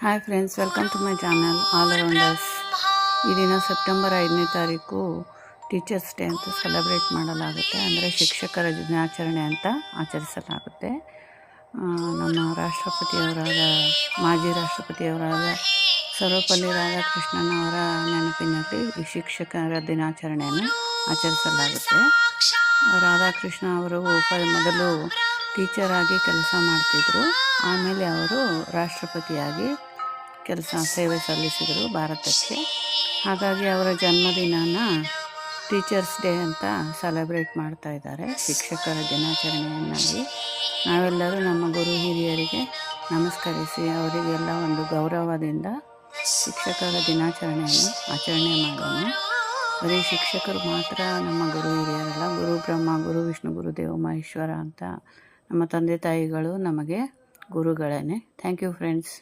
Hi friends, welcome to my channel all rounders. ಈ ದಿನ September 5ನೇ ತಾರೀಕು ಟೀಚರ್ಸ್ ಡೇ ಅಂತ ಸೆಲೆಬ್ರೇಟ್ ಮಾಡಲಾಗುತ್ತೆ. ಅಂದರೆ ಶಿಕ್ಷಕರ ದಿನಾಚರಣೆ ಅಂತ ಆಚರಿಸಲಾಗುತ್ತೆ. ನಮ್ಮ ಮಾಜಿ ರಾಷ್ಟ್ರಪತಿಯವರಾದ ಸರ್ವಪಲ್ಲಿ ರಾಧಾಕೃಷ್ಣನ್ ಅವರ ನೆನಪಿನಲ್ಲಿ ಈ ಶಿಕ್ಷಕರ ದಿನಾಚರಣೆಯನ್ನು ಆಚರಿಸಲಾಗುತ್ತೆ. ರಾಧಾಕೃಷ್ಣ ಅವರು ಮೊದಲು ಟೀಚರ್ ಆಗಿ ಕೆಲಸ ಮಾಡ್ತಿದ್ರು. ಆಮೇಲೆ ಅವರು ರಾಷ್ಟ್ರಪತಿಯಾಗಿ ಸೇವೆ ಸಲ್ಲಿಸಿದರು ಭಾರತಕ್ಕೆ. ಹಾಗಾಗಿ ಅವರ ಜನ್ಮದಿನನ ಟೀಚರ್ಸ್ ಡೇ ಅಂತ ಸೆಲೆಬ್ರೇಟ್ ಮಾಡ್ತಾ ಇದ್ದಾರೆ, ಶಿಕ್ಷಕರ ದಿನಾಚರಣೆಯನ್ನಾಗಿ. ನಾವೆಲ್ಲರೂ ನಮ್ಮ ಗುರು ಹಿರಿಯರಿಗೆ ನಮಸ್ಕರಿಸಿ ಅವರಿಗೆಲ್ಲ ಒಂದು ಗೌರವದಿಂದ ಶಿಕ್ಷಕರ ದಿನಾಚರಣೆಯನ್ನು ಆಚರಣೆ ಮಾಡೋಣ. ಬರೀ ಶಿಕ್ಷಕರು ಮಾತ್ರ ನಮ್ಮ ಗುರು ಹಿರಿಯರಲ್ಲ, ಗುರು ಬ್ರಹ್ಮ, ಗುರು ವಿಷ್ಣು, ಗುರುದೇವ ಮಹೇಶ್ವರ ಅಂತ ನಮ್ಮ ತಂದೆ ತಾಯಿಗಳು ನಮಗೆ ಗುರುಗಳೇ. Thank you friends.